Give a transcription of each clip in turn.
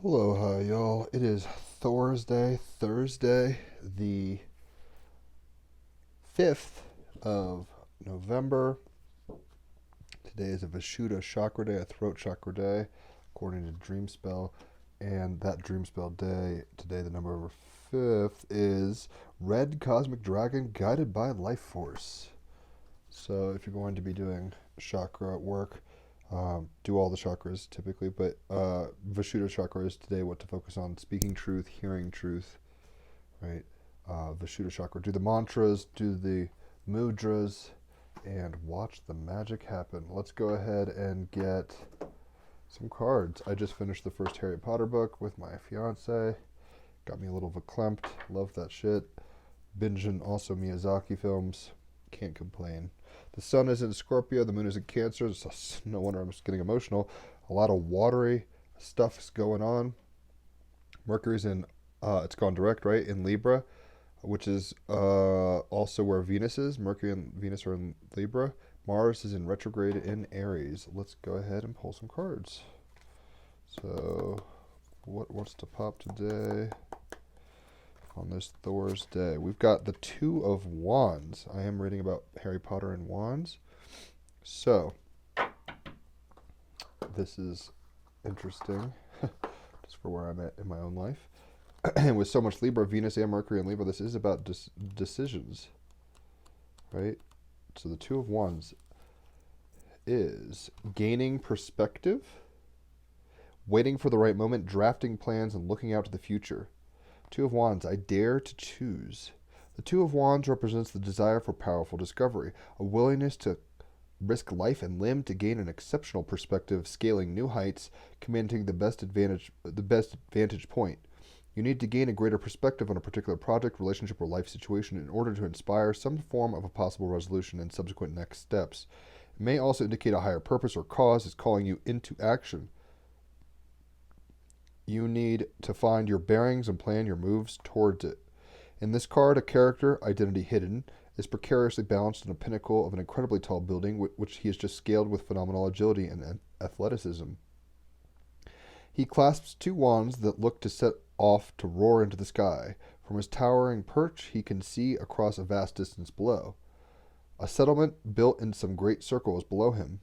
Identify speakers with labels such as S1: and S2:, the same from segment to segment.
S1: Aloha, y'all. It is Thursday, the 5th of November. Today is a Vishuddha Chakra Day, a throat chakra day, according to Dreamspell. And that Dreamspell day, today, the number over 5th, is Red Cosmic Dragon Guided by Life Force. So if you're going to be doing chakra work, do all the chakras typically, but Vishuddha chakra is today what to focus on: speaking truth, hearing truth, right? Vishuddha chakra. Do the mantras, do the mudras, and watch the magic happen. Let's go ahead and get some cards. I just finished the first Harry Potter book with my fiance. Got me a little verklempt. Love that shit. Binging also Miyazaki films. Can't complain. The sun is in Scorpio, the moon is in Cancer, so no wonder I'm just getting emotional. A lot of watery stuff's going on. Mercury's in, it's gone direct, right, in Libra, which is also where Venus is. Mercury and Venus are in Libra. Mars is in retrograde in Aries. Let's go ahead and pull some cards. So, what wants to pop today? On this Thor's Day, we've got the Two of Wands. I am reading about Harry Potter and wands. So, this is interesting, just for where I'm at in my own life. And with so much Libra, Venus and Mercury in Libra, this is about decisions, right? So the Two of Wands is gaining perspective, waiting for the right moment, drafting plans, and looking out to the future. Two of Wands, I dare to choose. The Two of Wands represents the desire for powerful discovery, a willingness to risk life and limb to gain an exceptional perspective, scaling new heights, commanding the best vantage point. You need to gain a greater perspective on a particular project, relationship, or life situation in order to inspire some form of a possible resolution and subsequent next steps. It may also indicate a higher purpose or cause is calling you into action. You need to find your bearings and plan your moves towards it. In this card, a character, identity hidden, is precariously balanced on a pinnacle of an incredibly tall building, which he has just scaled with phenomenal agility and athleticism. He clasps two wands that look to set off to roar into the sky. From his towering perch, he can see across a vast distance below. A settlement built in some great circle is below him.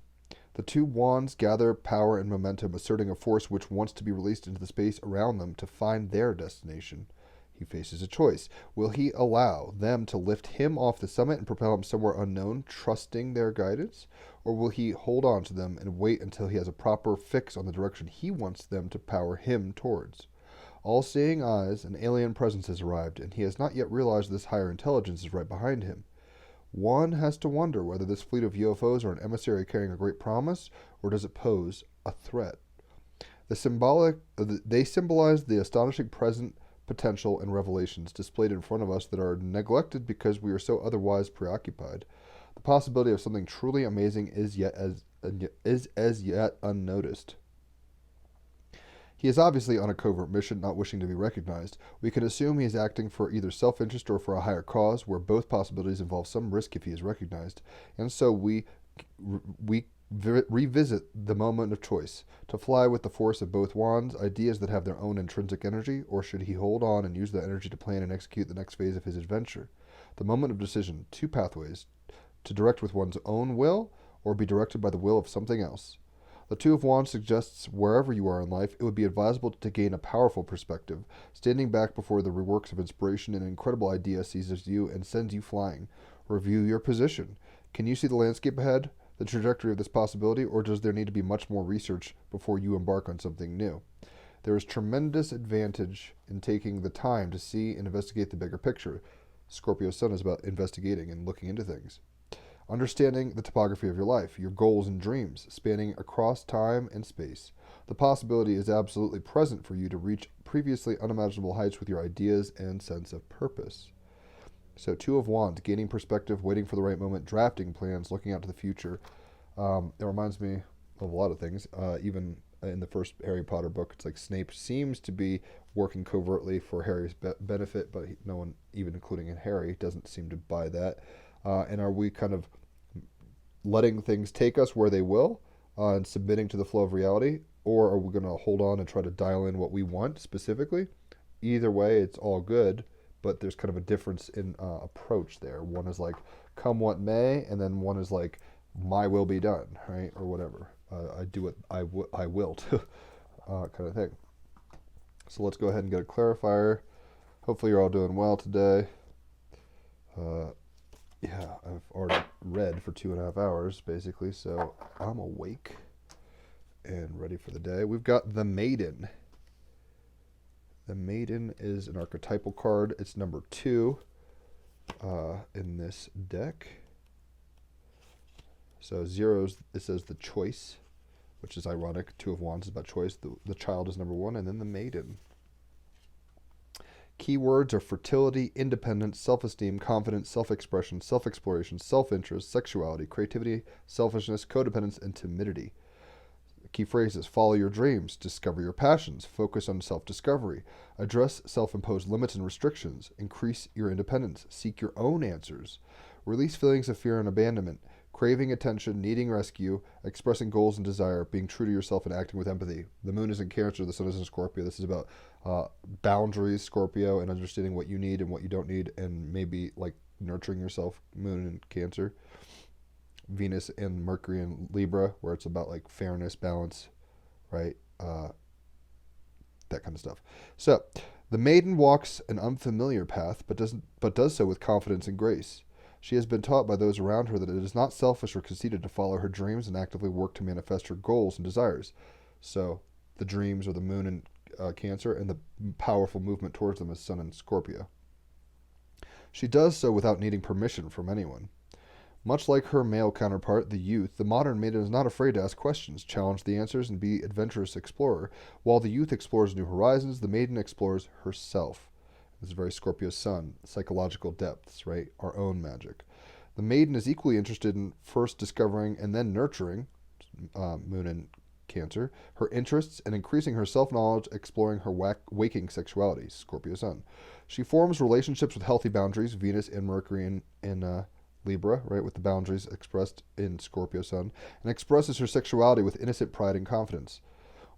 S1: The two wands gather power and momentum, asserting a force which wants to be released into the space around them to find their destination. He faces a choice. Will he allow them to lift him off the summit and propel him somewhere unknown, trusting their guidance? Or will he hold on to them and wait until he has a proper fix on the direction he wants them to power him towards? All-seeing eyes, an alien presence has arrived, and he has not yet realized this higher intelligence is right behind him. One has to wonder whether this fleet of UFOs are an emissary carrying a great promise, or does it pose a threat? They symbolize the astonishing present potential and revelations displayed in front of us that are neglected because we are so otherwise preoccupied. The possibility of something truly amazing is as yet unnoticed. He is obviously on a covert mission, not wishing to be recognized. We can assume he is acting for either self-interest or for a higher cause, where both possibilities involve some risk if he is recognized. And so we revisit the moment of choice: to fly with the force of both wands, ideas that have their own intrinsic energy, or should he hold on and use that energy to plan and execute the next phase of his adventure? The moment of decision: two pathways: to direct with one's own will, or be directed by the will of something else. The Two of Wands suggests wherever you are in life, it would be advisable to gain a powerful perspective. Standing back before the reworks of inspiration, an incredible idea seizes you and sends you flying. Review your position. Can you see the landscape ahead, the trajectory of this possibility, or does there need to be much more research before you embark on something new? There is tremendous advantage in taking the time to see and investigate the bigger picture. Scorpio Sun is about investigating and looking into things. Understanding the topography of your life, your goals and dreams, spanning across time and space. The possibility is absolutely present for you to reach previously unimaginable heights with your ideas and sense of purpose. So, Two of Wands, gaining perspective, waiting for the right moment, drafting plans, looking out to the future. It reminds me of a lot of things. Even in the first Harry Potter book, it's like Snape seems to be working covertly for Harry's benefit, but no one, even including in Harry, doesn't seem to buy that. And are we kind of letting things take us where they will and submitting to the flow of reality? or are we going to hold on and try to dial in what we want specifically? Either way, it's all good, but there's kind of a difference in approach there. One is like, come what may, and then one is like, my will be done, right? Or whatever. I do what I will to, kind of thing. So let's go ahead and get a clarifier. Hopefully you're all doing well today. Yeah, I've already read for 2.5 hours, basically, so I'm awake and ready for the day. We've got the Maiden. The Maiden is an archetypal card. It's number 2 in this deck. So zeros, it says the choice, which is ironic. 2 of Wands is about choice. The child is number 1, and then the Maiden. Keywords are fertility, independence, self-esteem, confidence, self-expression, self-exploration, self-interest, sexuality, creativity, selfishness, codependence, and timidity. Key phrases: follow your dreams, discover your passions, focus on self-discovery, address self-imposed limits and restrictions, increase your independence, seek your own answers, release feelings of fear and abandonment, craving attention, needing rescue, expressing goals and desire, being true to yourself and acting with empathy. The moon is in Cancer, the sun is in Scorpio. This is about boundaries, Scorpio, and understanding what you need and what you don't need, and maybe like nurturing yourself, moon in Cancer. Venus and Mercury in Libra, where it's about like fairness, balance, right? That kind of stuff. So, the Maiden walks an unfamiliar path, but does so with confidence and grace. She has been taught by those around her that it is not selfish or conceited to follow her dreams and actively work to manifest her goals and desires. So, the dreams are the moon in Cancer, and the powerful movement towards them is sun in Scorpio. She does so without needing permission from anyone. Much like her male counterpart, the youth, the modern maiden is not afraid to ask questions, challenge the answers, and be adventurous explorer. While the youth explores new horizons, the maiden explores herself. This is very Scorpio sun, psychological depths, right? Our own magic. The maiden is equally interested in first discovering and then nurturing, moon in Cancer, her interests and increasing her self-knowledge, exploring her waking sexuality, Scorpio sun. She forms relationships with healthy boundaries, Venus and Mercury in Libra, right, with the boundaries expressed in Scorpio sun, and expresses her sexuality with innocent pride and confidence.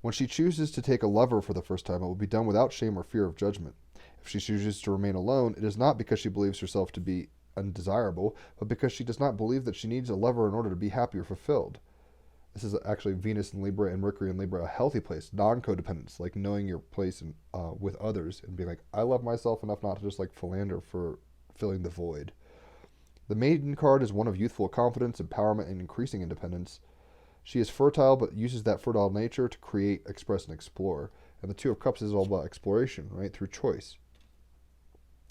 S1: When she chooses to take a lover for the first time, it will be done without shame or fear of judgment. If she chooses to remain alone, it is not because she believes herself to be undesirable, but because she does not believe that she needs a lover in order to be happy or fulfilled. This is actually Venus in Libra and Mercury in Libra, a healthy place, non-codependence, like knowing your place in, with others and being like, I love myself enough not to just like philander for filling the void. The Maiden card is one of youthful confidence, empowerment, and increasing independence. She is fertile, but uses that fertile nature to create, express, and explore. And the Two of Cups is all about exploration, right, through choice.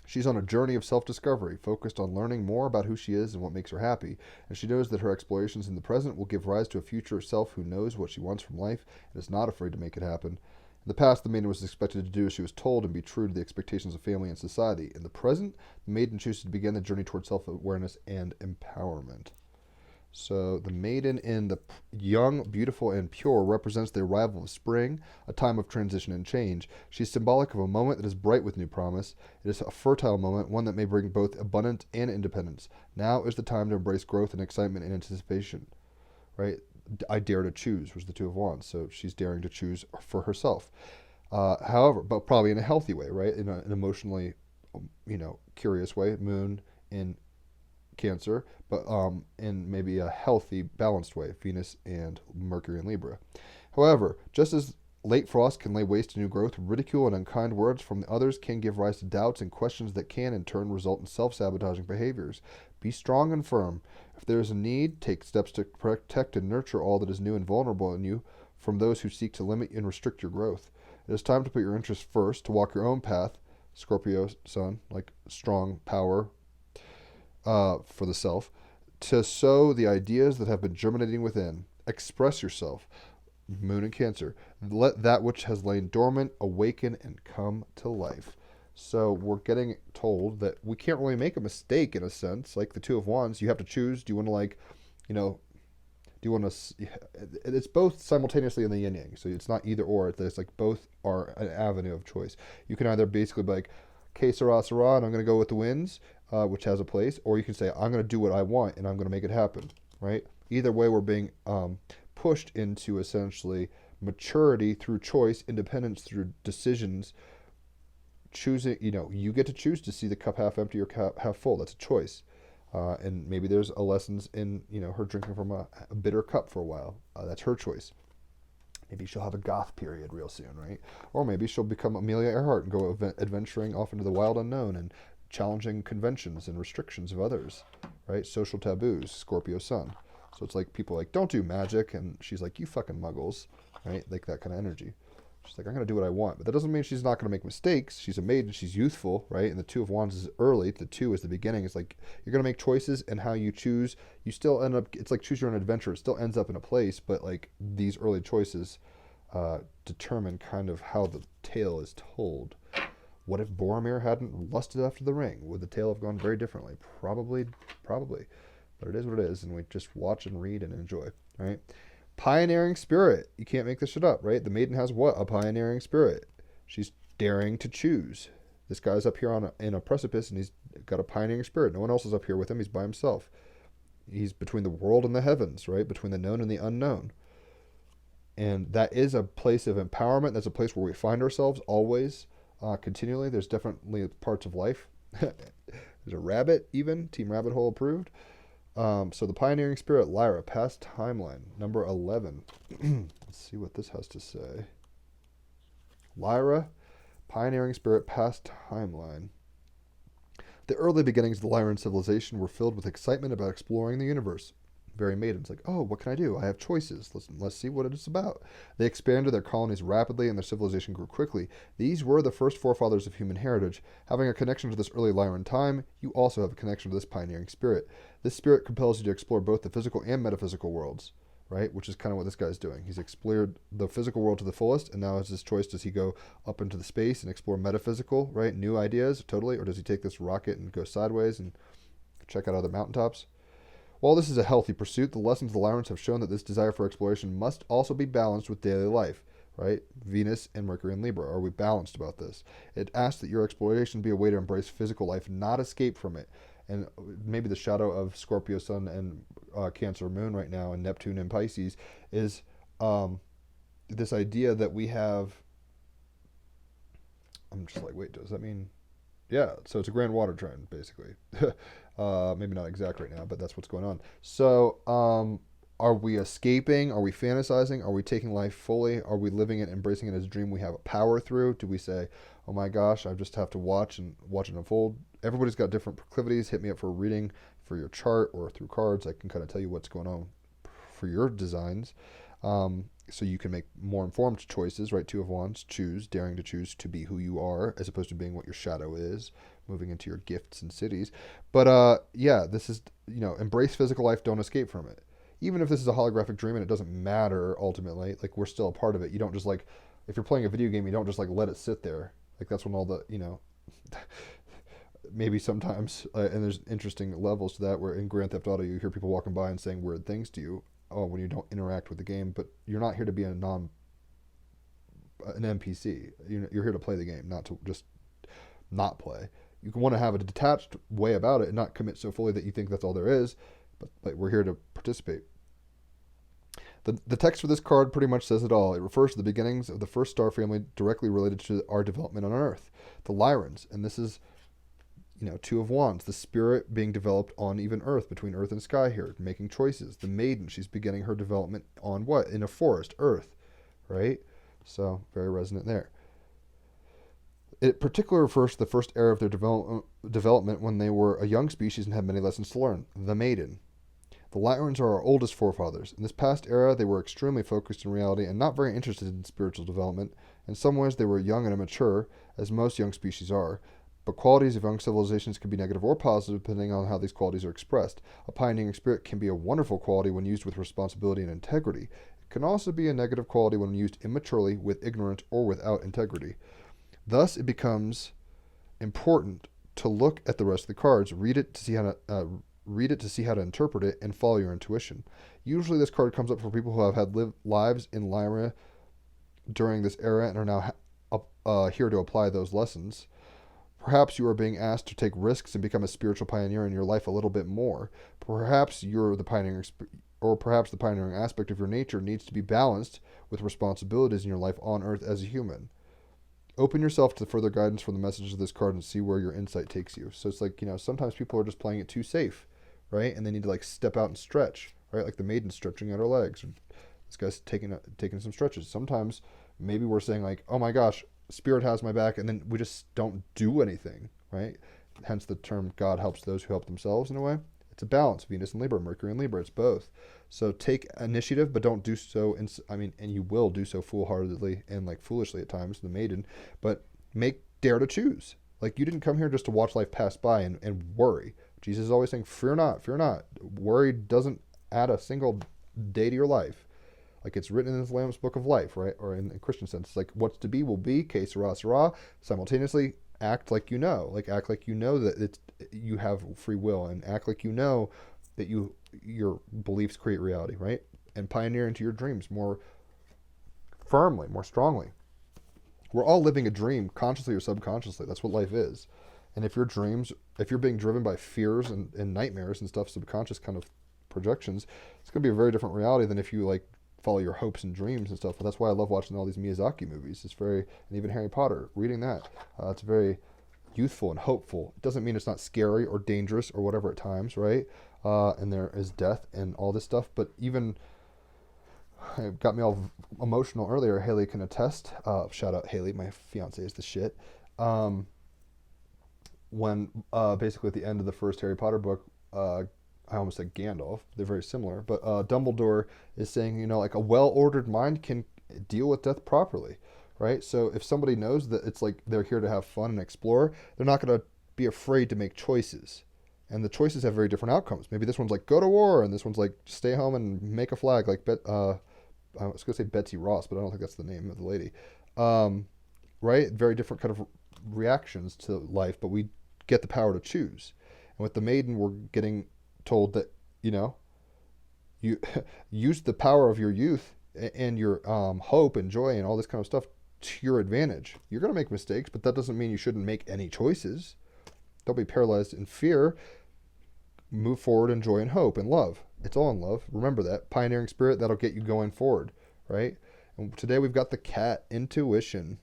S1: She's on a journey of self-discovery, focused on learning more about who she is and what makes her happy, and she knows that her explorations in the present will give rise to a future self who knows what she wants from life and is not afraid to make it happen. In the past, the maiden was expected to do as she was told and be true to the expectations of family and society. In the present, the maiden chooses to begin the journey toward self-awareness and empowerment. So the maiden in the young, beautiful, and pure represents the arrival of spring, a time of transition and change. She is symbolic of a moment that is bright with new promise. It is a fertile moment, one that may bring both abundance and independence. Now is the time to embrace growth and excitement and anticipation, right? I dare to choose was the Two of Wands, so she's daring to choose for herself. However, but probably in a healthy way, right? In an emotionally, curious way. Moon in Cancer, but in maybe a healthy, balanced way. Venus and Mercury in Libra. However, just as late frost can lay waste to new growth, ridicule and unkind words from the others can give rise to doubts and questions that can, in turn, result in self-sabotaging behaviors. Be strong and firm. If there is a need, take steps to protect and nurture all that is new and vulnerable in you from those who seek to limit and restrict your growth. It is time to put your interests first, to walk your own path, Scorpio sun, like strong power for the self, to sow the ideas that have been germinating within. Express yourself, moon and Cancer. Let that which has lain dormant awaken and come to life. So we're getting told that we can't really make a mistake in a sense. Like the Two of Wands, you have to choose. Do you want to do you want to? It's both simultaneously in the yin yang. So it's not either or. It's like both are an avenue of choice. You can either basically be like, "Que sera, sera," and I'm going to go with the winds, which has a place, or you can say, "I'm going to do what I want and I'm going to make it happen." Right? Either way, we're being pushed into essentially maturity through choice, independence through decisions, choosing, you get to choose to see the cup half empty or cup half full. That's a choice. And maybe there's a lessons in, her drinking from a bitter cup for a while. That's her choice. Maybe she'll have a goth period real soon, right? Or maybe she'll become Amelia Earhart and go adventuring off into the wild unknown and challenging conventions and restrictions of others, right? Social taboos, Scorpio sun. So it's like people like, don't do magic. And she's like, you fucking muggles, right? Like that kind of energy. She's like, I'm going to do what I want. But that doesn't mean she's not going to make mistakes. She's a maiden. She's youthful, right? And the Two of Wands is early. The two is the beginning. It's like you're going to make choices, and how you choose, you still end up, it's like choose your own adventure. It still ends up in a place, but like these early choices determine kind of how the tale is told. What if Boromir hadn't lusted after the ring? Would the tale have gone very differently? Probably. But it is what it is, and we just watch and read and enjoy, right? Pioneering spirit. You can't make this shit up, right? The maiden has what? A pioneering spirit. She's daring to choose. This guy's up here in a precipice, and he's got a pioneering spirit. No one else is up here with him. He's by himself. He's between the world and the heavens, right? Between the known and the unknown. And that is a place of empowerment. That's a place where we find ourselves always, continually. There's definitely parts of life. There's a rabbit even. TEAMrabbithole approved. So the pioneering spirit, Lyra, past timeline, number 11. Let's see what this has to say. Lyra, pioneering spirit, past timeline. The early beginnings of the Lyran civilization were filled with excitement about exploring the universe. Very maidens like, oh, what can I do? I have choices. Let's see what it's about. They expanded their colonies rapidly, and their civilization grew quickly. These were the first forefathers of human heritage. Having a connection to this early Lyran time, you also have a connection to this pioneering spirit. This spirit compels you to explore both the physical and metaphysical worlds, right? Which is kind of what this guy's doing. He's explored the physical world to the fullest, and now it's his choice. Does he go up into the space and explore metaphysical, right? New ideas, totally, or does he take this rocket and go sideways and check out other mountaintops? While this is a healthy pursuit, the lessons of the Lyrans have shown that this desire for exploration must also be balanced with daily life, right? Venus and Mercury and Libra. Are we balanced about this? It asks that your exploration be a way to embrace physical life, not escape from it. And maybe the shadow of Scorpio Sun and Cancer Moon right now, and Neptune and Pisces, is this idea that we have. I'm just like, wait, does that mean? Yeah, so it's a grand water trend, basically. Maybe not exact right now, but that's what's going on. So, are we escaping? Are we fantasizing? Are we taking life fully? Are we living it, embracing it as a dream we have a power through? Do we say, oh my gosh, I just have to watch it unfold? Everybody's got different proclivities. Hit me up for a reading for your chart or through cards. I can kind of tell you what's going on for your designs. So you can make more informed choices, right? Two of Wands, daring to choose to be who you are, as opposed to being what your shadow is, moving into your gifts and cities. But yeah, this is, embrace physical life, don't escape from it. Even if this is a holographic dream and it doesn't matter ultimately, like we're still a part of it. You don't just like, if you're playing a video game, you don't just like let it sit there. Like that's when all the, maybe sometimes, and there's interesting levels to that, where in Grand Theft Auto, you hear people walking by and saying weird things to you. Oh, when you don't interact with the game, but you're not here to be an NPC. You're here to play the game, not to just not play. You can want to have a detached way about it and not commit so fully that you think that's all there is, but we're here to participate. The text for this card pretty much says it all. It refers to the beginnings of the first star family directly related to our development on Earth, the Lyrans, and this is Two of Wands, the spirit being developed on even Earth, between Earth and sky here, making choices. The maiden, she's beginning her development on what? In a forest, Earth, right? So, very resonant there. It particularly refers to the first era of their development when they were a young species and had many lessons to learn. The maiden. The Lyrans are our oldest forefathers. In this past era, they were extremely focused in reality and not very interested in spiritual development. In some ways, they were young and immature, as most young species are. But qualities of young civilizations can be negative or positive depending on how these qualities are expressed. A pioneering spirit can be a wonderful quality when used with responsibility and integrity. It can also be a negative quality when used immaturely, with ignorance, or without integrity. Thus, it becomes important to look at the rest of the cards, read it to see how to interpret it, and follow your intuition. Usually, this card comes up for people who have had lives in Lyra during this era and are now here to apply those lessons. Perhaps you are being asked to take risks and become a spiritual pioneer in your life a little bit more. Perhaps you're the pioneering or perhaps the pioneering aspect of your nature needs to be balanced with responsibilities in your life on Earth as a human. Open yourself to further guidance from the messages of this card and see where your insight takes you. So it's like, sometimes people are just playing it too safe, right? And they need to like step out and stretch, right? Like the maiden stretching out her legs. Or this guy's taking some stretches. Sometimes maybe we're saying like, oh my gosh, spirit has my back, and then we just don't do anything, right? Hence the term God helps those who help themselves in a way. It's a balance. Venus and Libra, Mercury and Libra, it's both. So take initiative, but don't do so, and you will do so foolhardily and like foolishly at times, the maiden, but dare to choose. Like you didn't come here just to watch life pass by and worry. Jesus is always saying, fear not, fear not. Worry doesn't add a single day to your life. Like it's written in the Lamb's Book of Life, right? Or in a Christian sense, it's like what's to be will be, que sera, sera. Simultaneously, act like you know. Like act like you know that you have free will, and act like you know that your beliefs create reality, right? And pioneer into your dreams more firmly, more strongly. We're all living a dream, consciously or subconsciously. That's what life is. And if you're being driven by fears and nightmares and stuff, subconscious kind of projections, it's going to be a very different reality than if you like follow your hopes and dreams and stuff. But that's why I love watching all these Miyazaki movies. And even Harry Potter, reading that. It's very youthful and hopeful. It doesn't mean it's not scary or dangerous or whatever at times, right? And there is death and all this stuff. But even, it got me all emotional earlier. Haley can attest. Shout out Haley, my fiance is the shit. When basically at the end of the first Harry Potter book, I almost said Gandalf. They're very similar. But Dumbledore is saying, like a well-ordered mind can deal with death properly, right? So if somebody knows that it's like they're here to have fun and explore, they're not going to be afraid to make choices. And the choices have very different outcomes. Maybe this one's like go to war, and this one's like stay home and make a flag. Like I was going to say Betsy Ross, but I don't think that's the name of the lady. Right? Very different kind of reactions to life, but we get the power to choose. And with the maiden, we're getting told that, you use the power of your youth and your hope and joy and all this kind of stuff to your advantage. You're going to make mistakes, but that doesn't mean you shouldn't make any choices. Don't be paralyzed in fear. Move forward in joy and hope and love. It's all in love. Remember that. Pioneering spirit, that'll get you going forward, right? And today we've got the cat, intuition.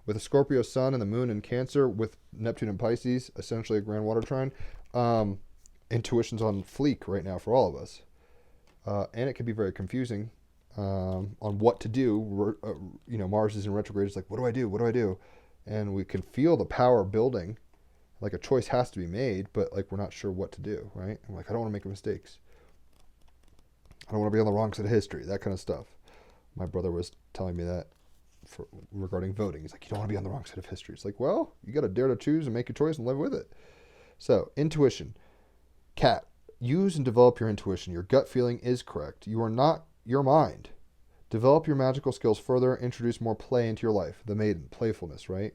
S1: With a Scorpio sun and the moon in Cancer, with Neptune and Pisces, essentially a grand water trine. Intuition's on fleek right now for all of us. And it can be very confusing on what to do. Mars is in retrograde. It's like, what do I do? What do I do? And we can feel the power building. Like a choice has to be made, but like we're not sure what to do, right? I'm like, I don't want to make mistakes. I don't want to be on the wrong side of history, that kind of stuff. My brother was telling me that regarding voting. He's like, you don't want to be on the wrong side of history. It's like, well, you got to dare to choose and make your choice and live with it. So, intuition. Cat, use and develop your intuition. Your gut feeling is correct. You are not your mind. Develop your magical skills further. Introduce more play into your life. The maiden, playfulness, right?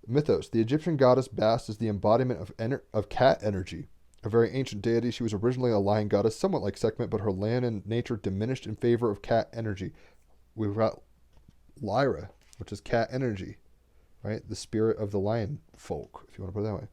S1: Mythos. The Egyptian goddess Bast is the embodiment of cat energy. A very ancient deity, she was originally a lion goddess, somewhat like Sekhmet, but her land and nature diminished in favor of cat energy. We've got Lyra, which is cat energy, right? The spirit of the lion folk, if you want to put it that way.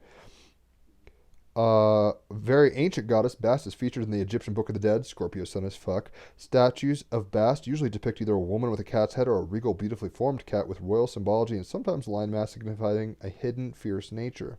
S1: Very ancient goddess, Bast is featured in the Egyptian Book of the Dead, Scorpio sun as fuck. Statues of Bast usually depict either a woman with a cat's head or a regal, beautifully formed cat with royal symbology and sometimes lion mask signifying a hidden, fierce nature.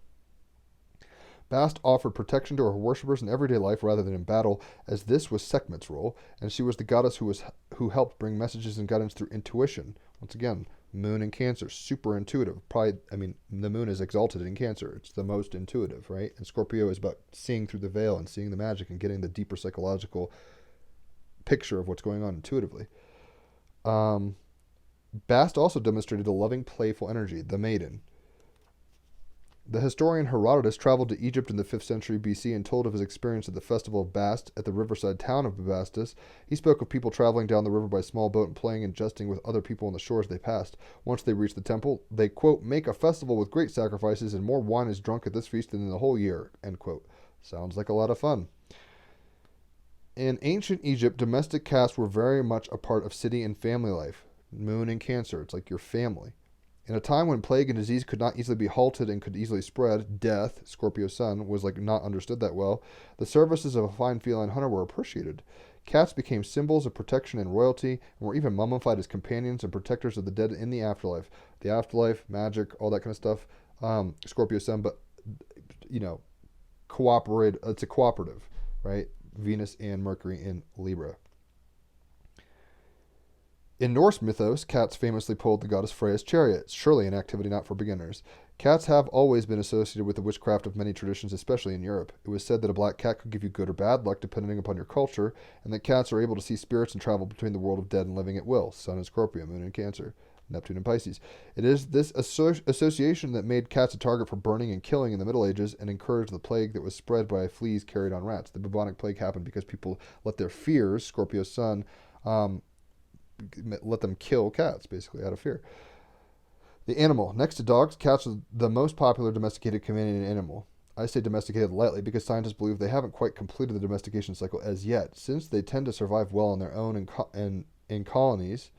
S1: Bast offered protection to her worshippers in everyday life rather than in battle, as this was Sekhmet's role, and she was the goddess who helped bring messages and guidance through intuition. Once again, moon in Cancer, super intuitive. The moon is exalted in Cancer. It's the most intuitive, right? And Scorpio is about seeing through the veil and seeing the magic and getting the deeper psychological picture of what's going on intuitively. Bast also demonstrated a loving, playful energy, the maiden. The historian Herodotus traveled to Egypt in the 5th century BC and told of his experience at the festival of Bast at the riverside town of Bubastis. He spoke of people traveling down the river by small boat and playing and jesting with other people on the shores they passed. Once they reached the temple, they, quote, make a festival with great sacrifices, and more wine is drunk at this feast than in the whole year, end quote. Sounds like a lot of fun. In ancient Egypt, domestic cats were very much a part of city and family life. Moon in Cancer, it's like your family. In a time when plague and disease could not easily be halted and could easily spread, death, Scorpio sun, was like not understood that well, the services of a fine feline hunter were appreciated. Cats became symbols of protection and royalty, and were even mummified as companions and protectors of the dead in the afterlife. The afterlife, magic, all that kind of stuff. Scorpio Sun, but cooperate. It's a cooperative, right? Venus and Mercury in Libra. In Norse mythos, cats famously pulled the goddess Freya's chariot, surely an activity not for beginners. Cats have always been associated with the witchcraft of many traditions, especially in Europe. It was said that a black cat could give you good or bad luck depending upon your culture, and that cats are able to see spirits and travel between the world of dead and living at will. Sun in Scorpio, Moon in Cancer, Neptune in Pisces. It is this association that made cats a target for burning and killing in the Middle Ages and encouraged the plague that was spread by fleas carried on rats. The bubonic plague happened because people let their fears, Scorpio Sun, let them kill cats, basically, out of fear. The animal. Next to dogs, cats are the most popular domesticated companion animal. I say domesticated lightly because scientists believe they haven't quite completed the domestication cycle as yet, since they tend to survive well on their own in colonies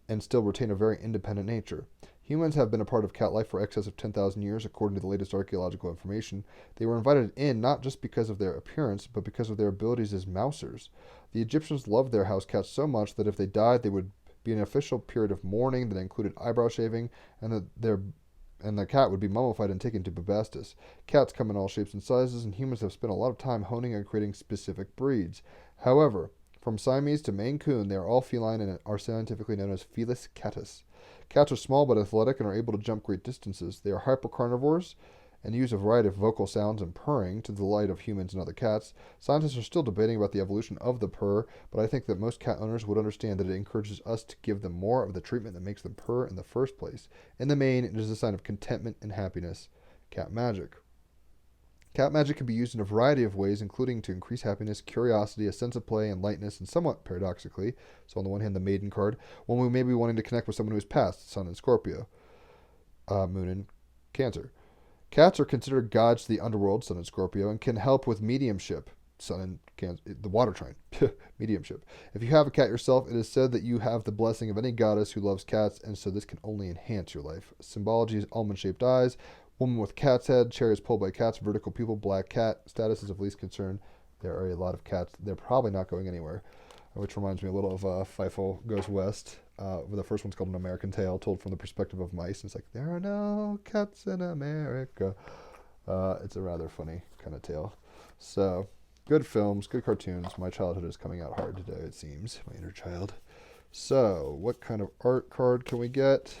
S1: and still retain a very independent nature. Humans have been a part of cat life for excess of 10,000 years, according to the latest archaeological information. They were invited in not just because of their appearance, but because of their abilities as mousers. The Egyptians loved their house cats so much that if they died, they would be an official period of mourning that included eyebrow shaving, and the cat would be mummified and taken to Bubastis. Cats come in all shapes and sizes, and humans have spent a lot of time honing and creating specific breeds. However, from Siamese to Maine Coon, they are all feline and are scientifically known as Felis catus. Cats are small but athletic and are able to jump great distances. They are hypercarnivores and use a variety of vocal sounds and purring to the delight of humans and other cats. Scientists are still debating about the evolution of the purr, but I think that most cat owners would understand that it encourages us to give them more of the treatment that makes them purr in the first place. In the main, it is a sign of contentment and happiness. Cat magic. Cat magic can be used in a variety of ways, including to increase happiness, curiosity, a sense of play, and lightness, and somewhat paradoxically, so on the one hand, the Maiden card, when we may be wanting to connect with someone who has passed, Sun in Scorpio, Moon in Cancer. Cats are considered gods to the underworld, Sun in Scorpio, and can help with mediumship, Sun in Cancer, the water trine, mediumship. If you have a cat yourself, it is said that you have the blessing of any goddess who loves cats, and so this can only enhance your life. Symbology is almond-shaped eyes, woman with cat's head, chariots pulled by cats, vertical people, black cat. Status is of least concern. There are a lot of cats. They're probably not going anywhere, which reminds me a little of Feifel Goes West. The first one's called An American Tale, told from the perspective of mice. And it's like, there are no cats in America. It's a rather funny kind of tale. So, good films, good cartoons. My childhood is coming out hard today, it seems. My inner child. So, what kind of art card can we get?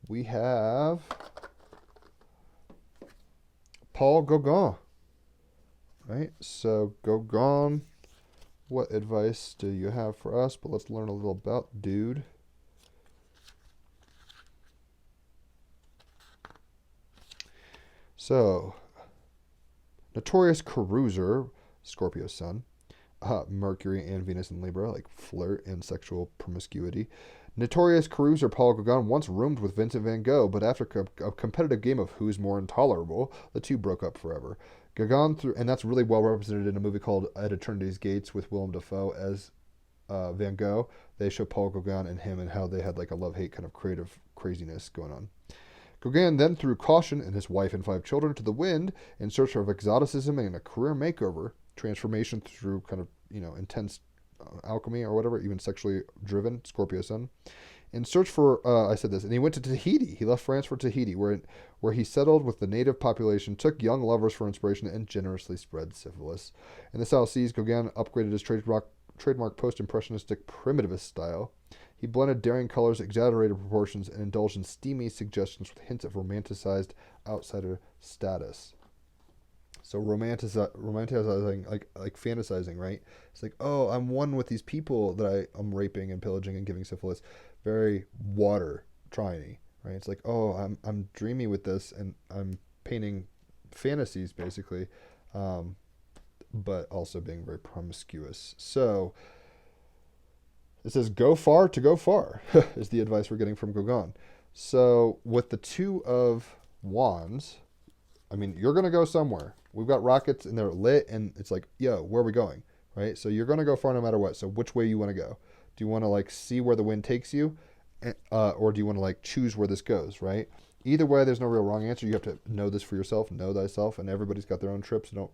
S1: We have Paul Gauguin, right? So Gauguin, what advice do you have for us? But let's learn a little about dude. So, notorious carouser, Scorpio Sun, Mercury and Venus in Libra, like flirt and sexual promiscuity. Notorious carouser Paul Gauguin once roomed with Vincent van Gogh, but after a competitive game of who's more intolerable, the two broke up forever. Gauguin, and that's really well represented in a movie called At Eternity's Gates with Willem Dafoe as Van Gogh. They show Paul Gauguin and him and how they had like a love-hate kind of creative craziness going on. Gauguin then threw caution and his wife and 5 children to the wind in search of exoticism and a career makeover, transformation through kind of, intense alchemy or whatever, even sexually driven, Scorpio Sun. In search for, I said this, and he went to Tahiti. He left France for Tahiti, where he settled with the native population, took young lovers for inspiration, and generously spread syphilis. In the South Seas, Gauguin upgraded his trademark post-impressionistic primitivist style. He blended daring colors, exaggerated proportions, and indulged in steamy suggestions with hints of romanticized outsider status. So romanticizing, like fantasizing, right? It's like, oh, I'm one with these people that I'm raping and pillaging and giving syphilis. Very water trying, right? It's like, oh, I'm dreamy with this and I'm painting fantasies basically, but also being very promiscuous. So it says, go far to go far is the advice we're getting from Gauguin. So with the 2 of Wands, I mean, you're going to go somewhere. We've got rockets and they're lit and it's like, yo, where are we going? Right? So you're going to go far no matter what. So which way you want to go? Do you want to like see where the wind takes you or do you want to like choose where this goes, right? Either way, there's no real wrong answer. You have to know this for yourself, know thyself, and everybody's got their own trips. So don't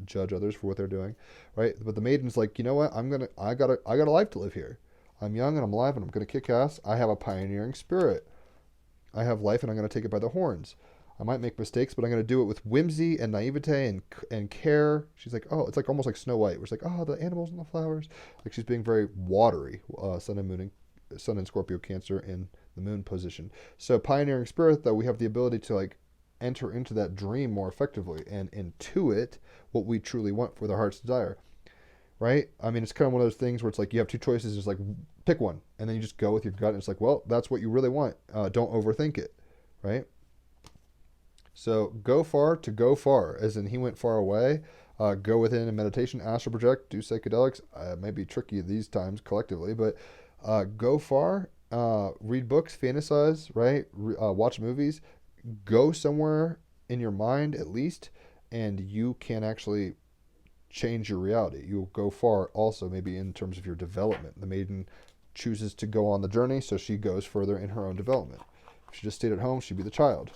S1: judge others for what they're doing, right? But the maiden's like, you know what? I got a life to live here. I'm young and I'm alive and I'm gonna kick ass. I have a pioneering spirit. I have life and I'm gonna take it by the horns. I might make mistakes, but I'm gonna do it with whimsy and naivete and care. She's like, oh, it's like almost like Snow White, where it's like, oh, the animals and the flowers. Like she's being very watery. Sun and Scorpio, Cancer in the moon position. So pioneering spirit, though, we have the ability to like enter into that dream more effectively and intuit what we truly want for the heart's desire, right? I mean, it's kind of one of those things where it's like you have two choices. It's like pick one, and then you just go with your gut. And it's like, well, that's what you really want. Don't overthink it, right? So go far to go far, as in he went far away. Go within in meditation, astral project, do psychedelics. It may be tricky these times collectively, but go far. Read books, fantasize, right? Watch movies. Go somewhere in your mind at least, and you can actually change your reality. You'll go far also, maybe in terms of your development. The maiden chooses to go on the journey, so she goes further in her own development. If she just stayed at home, she'd be the child.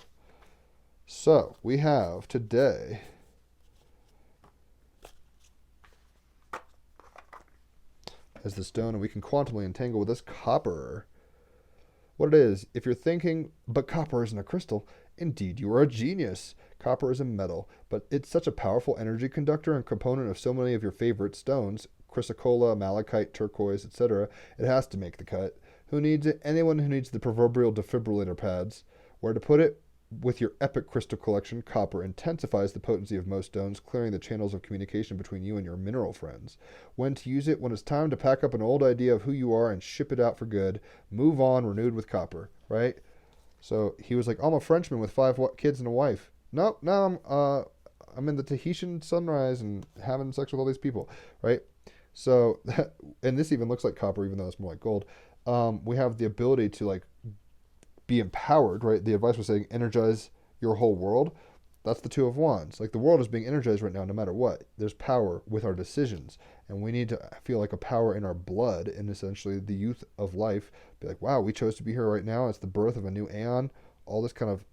S1: So we have today as the stone, and we can quantumly entangle with this copper. What it is, if you're thinking, but copper isn't a crystal, indeed you are a genius. Copper is a metal, but it's such a powerful energy conductor and component of so many of your favorite stones, chrysocolla, malachite, turquoise, etc. It has to make the cut. Who needs it? Anyone who needs the proverbial defibrillator pads. Where to put it? With your epic crystal collection, copper intensifies the potency of most stones, clearing the channels of communication between you and your mineral friends. When to use it? When it's time to pack up an old idea of who you are and ship it out for good. Move on, renewed with copper, right? So he was like, I'm a Frenchman with 5 kids and a wife. Nope, no, I'm in the Tahitian sunrise and having sex with all these people, right? So, and this even looks like copper, even though it's more like gold. We have the ability to like be empowered, right? The advice was saying energize your whole world. That's the Two of Wands. Like the world is being energized right now, no matter what. There's power with our decisions, and we need to feel like a power in our blood, and essentially the youth of life. Be like, wow, we chose to be here right now. It's the birth of a new aeon. All this kind of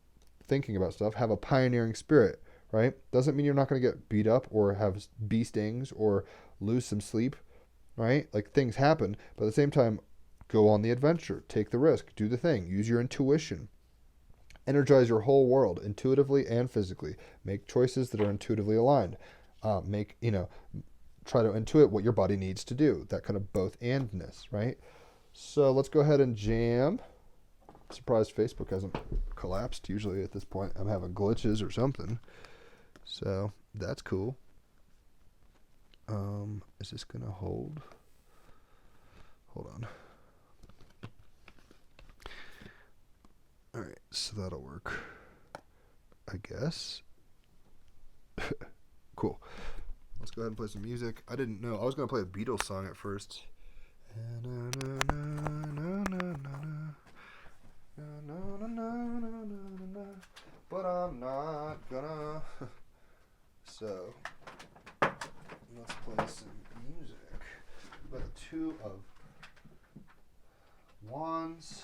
S1: thinking about stuff. Have a pioneering spirit, right? Doesn't mean you're not going to get beat up or have bee stings or lose some sleep, right? Like things happen, but at the same time, go on the adventure, take the risk, do the thing, use your intuition. Energize your whole world intuitively and physically. Make choices that are intuitively aligned. Try to intuit what your body needs to do. That kind of both andness, right? So let's go ahead and jam. Surprised Facebook hasn't collapsed. Usually at this point I'm having glitches or something. So that's cool. Is this going to hold? Hold on. All right, so that'll work, I guess. Cool. Let's go ahead and play some music. I didn't know. I was going to play a Beatles song at first. But I'm not gonna. So, let's play some music. But the Two of Wands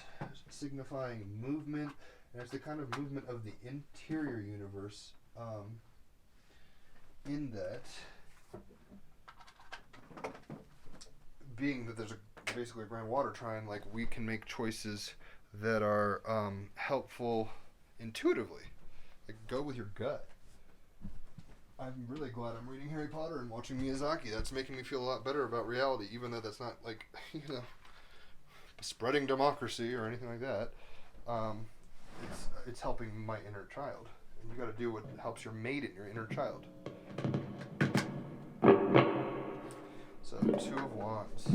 S1: signifying movement, and it's the kind of movement of the interior universe, in that being that there's basically a grand water trine, like we can make choices that are helpful intuitively. Like go with your gut. I'm really glad I'm reading Harry Potter and watching Miyazaki. That's making me feel a lot better about reality, even though that's not like, spreading democracy or anything like that. It's helping my inner child. And you got to do what helps your maiden, your inner child. So, Two of Wands.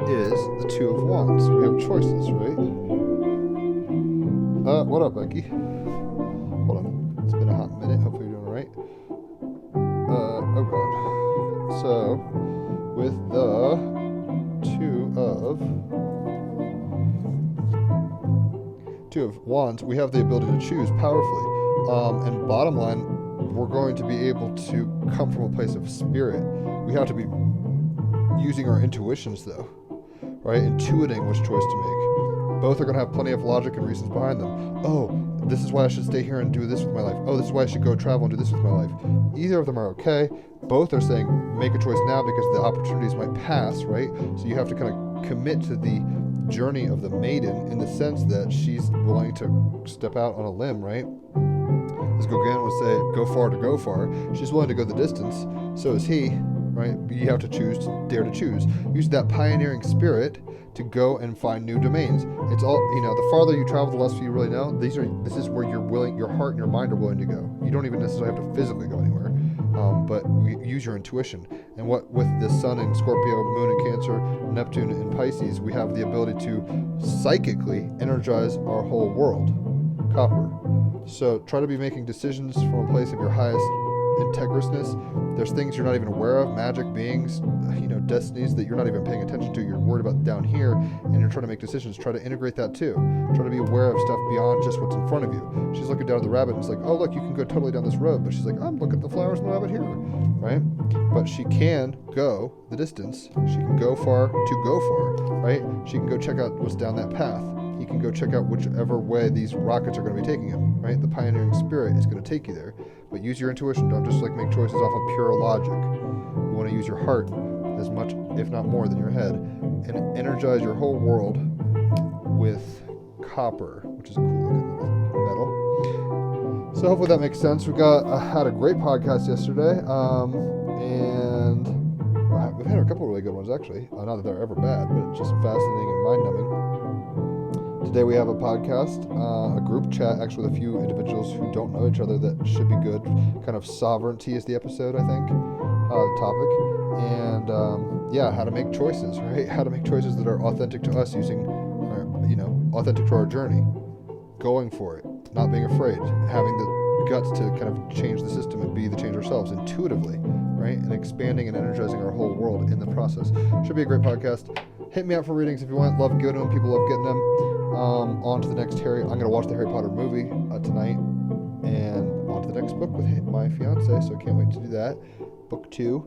S1: is the Two of Wands. We have choices, right? What up, Becky? Hold on. It's been a hot minute. Hopefully you're doing alright. Oh god. So, with the Two of Wands, we have the ability to choose powerfully. And bottom line, we're going to be able to come from a place of spirit. We have to be using our intuitions, though, right? Intuiting which choice to make. Both are going to have plenty of logic and reasons behind them. Oh, this is why I should stay here and do this with my life. Oh, this is why I should go travel and do this with my life. Either of them are okay. Both are saying make a choice now because the opportunities might pass, right? So you have to kind of commit to the journey of the maiden in the sense that she's willing to step out on a limb, right? As Gauguin would say, go far to go far. She's willing to go the distance. So is he, right? You have to choose, dare to choose. Use that pioneering spirit to go and find new domains. It's all, the farther you travel, the less you really know. This is where your heart and your mind are willing to go. You don't even necessarily have to physically go anywhere. But use your intuition. And what with the sun in Scorpio, moon in Cancer, Neptune in Pisces, we have the ability to psychically energize our whole world. Copper. So try to be making decisions from a place of your highest integrousness. There's things you're not even aware of, magic, beings, destinies that you're not even paying attention to. You're worried about down here, and you're trying to make decisions. Try to integrate that too. Try to be aware of stuff beyond just what's in front of you. She's looking down at the rabbit, and it's like, oh, look, you can go totally down this road. But she's like, I'm looking at the flowers and the rabbit here, right? But she can go the distance. She can go far to go far, right? She can go check out what's down that path. He can go check out whichever way these rockets are going to be taking him, right? The pioneering spirit is going to take you there. But use your intuition. Don't just make choices off of pure logic. You want to use your heart as much, if not more, than your head, and energize your whole world with copper, which is a cool looking little metal. So hopefully that makes sense. We had a great podcast yesterday, and we've had a couple of really good ones actually. Not that they're ever bad, but it's just fascinating and mind-numbing. Today we have a podcast, a group chat actually with a few individuals who don't know each other that should be good. Kind of sovereignty is the episode, I think, the topic. And how to make choices, right? How to make choices that are authentic to us authentic to our journey. Going for it, not being afraid, having the guts to kind of change the system and be the change ourselves intuitively, right? And expanding and energizing our whole world in the process. Should be a great podcast. Hit me up for readings if you want. Love giving them. People love getting them. On to the next I'm going to watch the Harry Potter movie tonight, and on to the next book with my fiance, so I can't wait to do that. Book 2.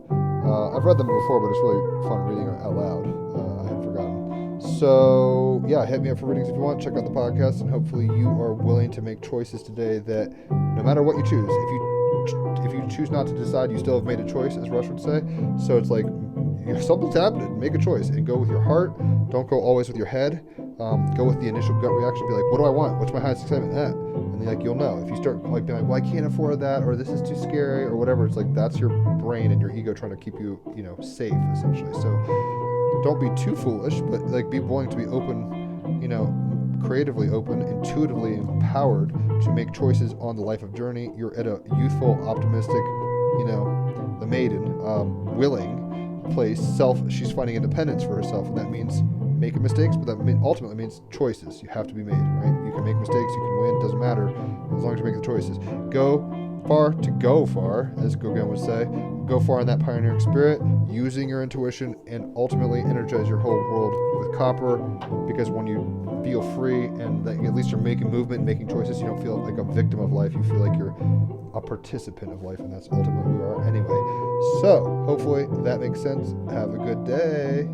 S1: I've read them before, but it's really fun reading it out loud. I had forgotten. So, hit me up for readings if you want. Check out the podcast, and hopefully you are willing to make choices today that no matter what you choose, if you choose not to decide, you still have made a choice, as Rush would say. So it's like, something's happening. Make a choice and go with your heart. Don't go always with your head. Go with the initial gut reaction. Be like, what do I want? What's my highest excitement? That. And then you'll know. If you start being like, well, I can't afford that, or this is too scary, or whatever, it's like that's your brain and your ego trying to keep you, safe, essentially. So don't be too foolish, but be willing to be open, creatively open, intuitively empowered to make choices on the life of journey. You're at a youthful, optimistic, the maiden, willing place. She's finding independence for herself, and that means making mistakes, but that ultimately means choices. You have to be made, right? You can make mistakes, you can win, doesn't matter, as long as you make the choices. Go far to go far, as Gauguin would say. Go far in that pioneering spirit, using your intuition, and ultimately energize your whole world with copper, because when you feel free and that at least you're making movement, making choices, you don't feel like a victim of life, you feel like you're a participant of life, and that's ultimately who we are anyway. So, hopefully that makes sense. Have a good day.